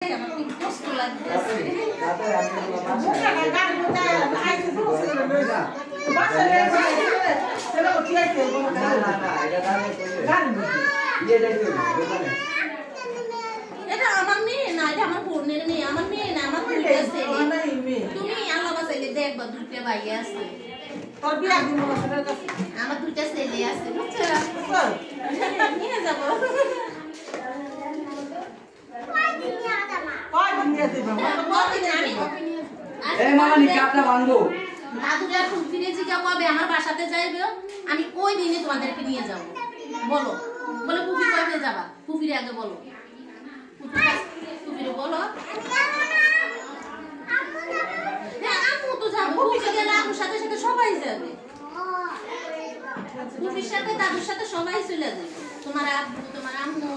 এটা আমার মেয়ে না, এটা আমার বোনের মেয়ে, আমার মেয়ে না, আমার বোনের মেয়ে। তুমি আল্লাহ বাসাইলে দেখবা দুইটা ভাই আছে। তোর বিয়া দিন আমার দুইটা ছেলে আছে, বুঝছো? নিয়ে যাব। দাদুরা ফিরে জিজ্ঞা কবে আমার বাসাতে যাইবে, আমি ওই দিনে তোমাদেরকে নিয়ে যাব। বলো বলে পুফি কবে যাবা? পুফির আগে বলো, পুফিরে বলো। হ্যাঁ আম্মু তো যাবে, পুফি গেলে আম্মুর সাথে সাথে সবাই যাবে। পুফির সাথে দাদুর সাথে সবাই চলে যাবে, তোমার আব্বু তোমার আম্মু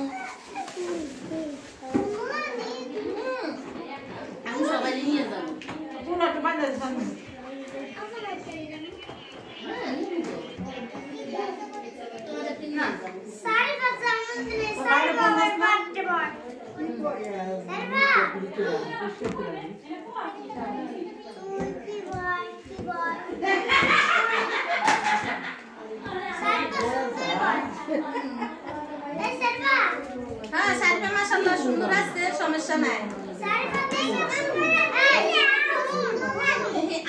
আমি সবাই নিয়ে যাবো। হ্যাঁ সারিফা মাশাআল্লাহ সুন্দর আছে, সমস্যা নাই।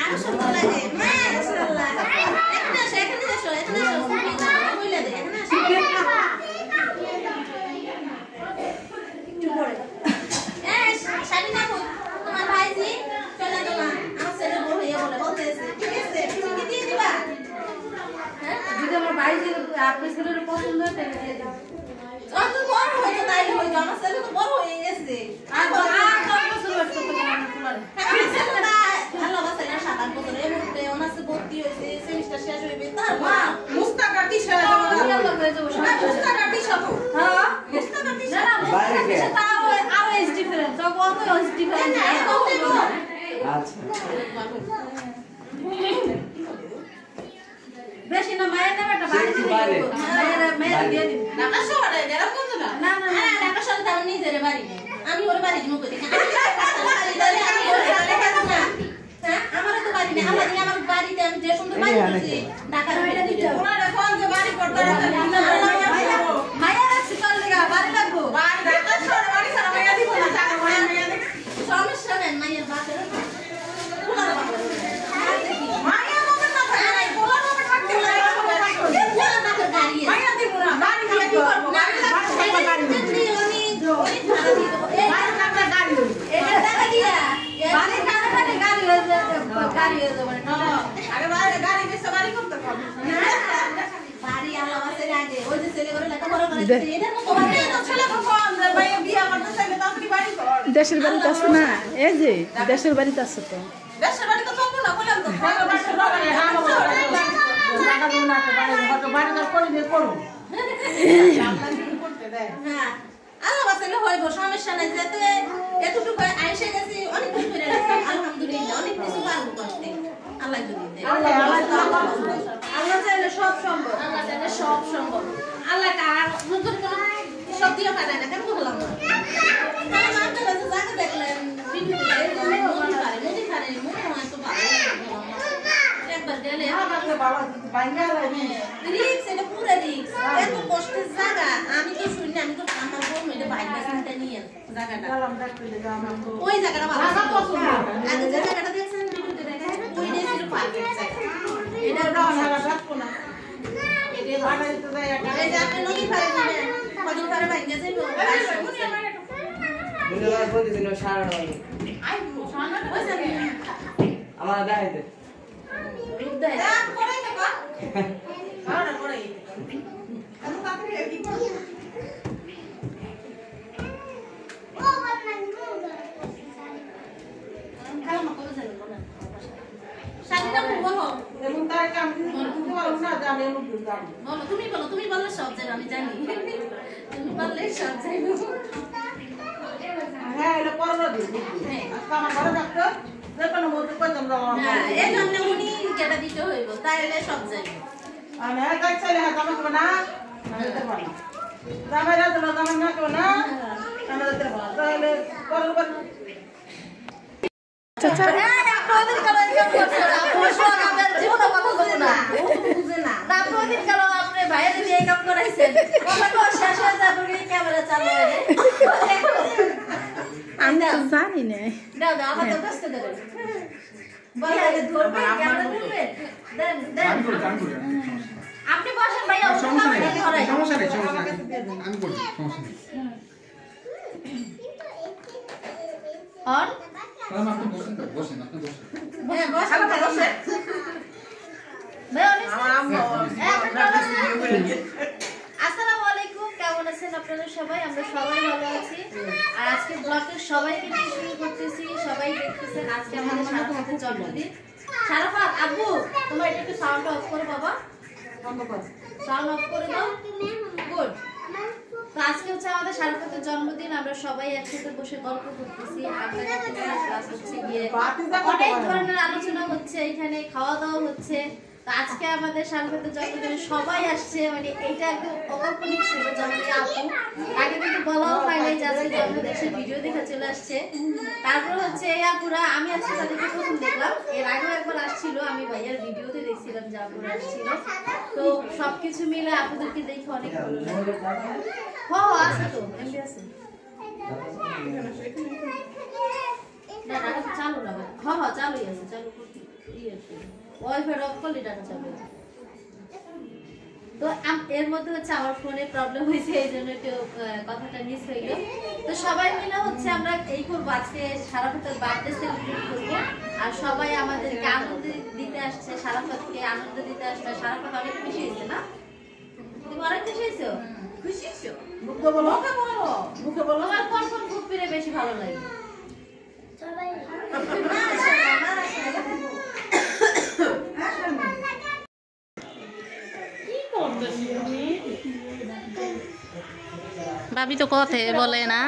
আরো সুন্দর লাগে মাশাআল্লাহ। এখানে আসো, এখানে আসো, এখানে আসো, বইলা দে, এখানে আসো। একটু পরে এই শাবিনা কই তোমার ভাইজি? চলে তোমার আমার ছেলে বড় হয়ে বলে বলতেছে, ঠিক আছে তুমি কি দিয়ে দিবা? হ্যাঁ যদি আমার ভাইজি আপনার ছেলের পছন্দ হয় তাহলে দিয়ে দাও। অত বড় হয়ে তাই হইতো, আমার ছেলে তো বড় হয়ে গেছে। আর কত বছর করতে পারে না তোমার? আমার ছেলেটা ভালো আছে না, 7-8 বছর এর মধ্যে অনার্সে ভর্তি হইছে, সেমিস্টার শেষ হইবে। তার মা মুস্তাকা টিশা হয়ে যাবো, মুস্তাকা টিশা তো হ্যাঁ মুস্তাকা টিশা না, মুস্তাকা টিশা তাও আরো এজ ডিফারেন্স, ও কত এজ ডিফারেন্স। আচ্ছা বেশি না মায়ের নামে একটা বাড়ি দিয়ে দিব, মায়ের দিয়ে দিব। ঢাকা শহরে এরকম কোন না? না না হ্যাঁ ঢাকা শহরে তার নিজের বাড়ি নেই, আমি ওর বাড়ি দিব কই দেখি। আমি ওর বাড়ি যাব না। হ্যাঁ আমারও তো বাড়ি নেই, আমার বাড়িতে আমি যে সুন্দর বাড়ি করছি ঢাকার বাড়িটা দিতে। ওনারে কোন যে বাড়ি করতে রাখা মায়া রাখছি কল লাগা বাড়ি লাগবো, বাড়ি ঢাকা শহরে বাড়ি ছাড়া মায়া দিব না, টাকা মায়া মায়া দিব। সমস্যা নেই মায়ের বাপের ওনার বাপ মায়া মনে না থাকে নাই, ওনার বাপের থাকতে লাগে ওনার বাপের গাড়ি মায়া দিব না, বাড়ি দিয়ে কি করব? গাড়ি গাড়ি যদি উনি ওই ভাড়া দিয়ে দেব, এই টাকা গাড়ি এটা টাকা দিয়া বাড়ি টাকা মানে গাড়ি হয়ে যাবে, গাড়ি হয়ে যাবে না। আরে বাড়ি গাড়ি বেশি বাড়ি করতে হবে বাড়ি আল্লাহ আছে আগে ওই যে ছেলে করে লেখাপড়া করেছে এটা তো তোমার ছেলে তো কোন যে ভাই বিয়া করতে চাইলে তাড়াতাড়ি বাড়ি কর। দেশের বাড়িতে আছে না, এই যে দেশের বাড়িতে আছে তো, দেশের বাড়ি তো চলবে না বললাম তো দেশের বাড়ি টাকা দিন না বাড়ি হয়তো বাড়ি তো করে দিয়ে করো আমরা কি করতে দেয়। হ্যাঁ আল্লাহ বাসাইলে হইব, সমস্যা নাই। যেতে এতটুকু আইসা গেছি অনেক কিছু করে গেছি, আলহামদুলিল্লাহ অনেক কিছু পারবো করতে। আল্লাহ যদি দেয়, আল্লাহ চাইলে সব সম্ভব, আল্লাহ চাইলে সব সম্ভব। আল্লাহ কার নতুন কোন সব দিয়ে পাঠায় না, কেন বললাম না? কারণ আপনার কাছে জায়গা দেখলেন ভিডিওতে নদী পারে, নদী পারে মনে হয় তো ভালো একবার গেলে রিক্স, এটা পুরো রিক্স, এত কষ্টের জায়গা। আমি তো শুনি, আমি তো আমার বোন এটা বাইক বাসিটা নিয়ে জায়গাটা, ওই জায়গাটা ভালো আগে যে জায়গাটা দেখছেন ভিডিওতে দেখা ওইটাই ছিল পারফেক্ট জায়গা। এটা রাখবো না, এটা বানাইতে দেয় এই যে আপনি নদী পারে নেবেন, কদিন পরে বাইক গেছে দুনিয়ার প্রতিদিন সারা নয় আই সারা ওই যাবে আমার দেখাইতে দেয় রাত করে দেবা সারা করে আমি তাড়াতাড়ি কি করব ও বাবা খালা মা কবে যাবে বলো শালিনা বলো এবং তার কাম তুমি বলো না যে আমি এমন যাব বলো, তুমি বললে সব যাবে, আমি জানি তুমি বললে সব যাবে। হ্যাঁ এটা করব দিই আজকে আমার ঘরে ডাক্তার যেকোনো মধ্যে কই দাম দাও না এই জন্য উনি কেটে দিতে হইব, তাইলে সব যাবে। আমি হ্যাঁ কাজ চাইলে হ্যাঁ দাম না দিতে পারি, দামের দাম না কেউ না জানি না আপনি বসেন ভাইয়া সমস্যা নেই আমি করছি সমস্যা নেই আর আপনি বসেন বসেন আপনি বসেন হ্যাঁ বসেন আসসালামু আলাইকুম, কেমন আছেন আপনারা সবাই? আমরা সবাই ভালো আছি। আর আজকে ব্লগটা সবাইকে নিয়ে শুরু করতেছি। সবাই দেখতেছেন আজকে আমাদের শারাফাতের জন্মদিন। শারাফাত আব্বু, তোমার এটা একটু সাউন্ড অফ করো বাবা, সাউন্ড অফ করে দাও। গুড। তো আজকে হচ্ছে আমাদের শারাফাতের জন্মদিন। আমরা সবাই একসাথে বসে গল্প করতেছি, আড্ডা করতেছি, প্লাস হচ্ছে গিয়ে অনেক ধরনের আলোচনা হচ্ছে, এখানে খাওয়া দাওয়া হচ্ছে। তো আজকে আমাদের শারাফাতের জন্মদিনে সবাই আসছে, মানে এইটা একদম অকল্পনিক ছিল। যেমন আপু আগে কিন্তু বলাও হয় নাই যে আজকে জন্মদিন, সে ভিডিও দেখে চলে আসছে। তারপর হচ্ছে এই আপুরা, আমি আজকে তাদেরকে প্রথম দেখলাম, এর আগেও একবার আসছিল, আমি ভাইয়ার ভিডিওতে দেখছিলাম যে আপুরা আসছিল। তো সবকিছু মিলে আপুদেরকে দেখে অনেক ভালো লাগে। আছে তো এমবি আছে না চালু না চালুই আছে, চালু করতে ওয়াইফাই অফ করলে ডাটা চালু আছে। তো এর মধ্যে হচ্ছে আমার ফোনে প্রবলেম হয়েছে, এই জন্য একটু কথাটা মিস হয়ে গেল। তো সবাই মিলে হচ্ছে আমরা এই করবো, আজকে শারাফাতের বার্থডে সেলিব্রেট করবো। আর সবাই আমাদেরকে আনন্দ দিতে আসছে, শারাফাতকে আনন্দ দিতে আসছে। শারাফাত অনেক খুশি হয়েছে না? তুমি অনেক খুশি হয়েছো? খুশি হয়েছো? মুখে বলো, মুখে বলো। আমার কোন কোন গ্রুপ পেরে বেশি ভালো লাগে? সবাই ভাবি তো কথা বলে না।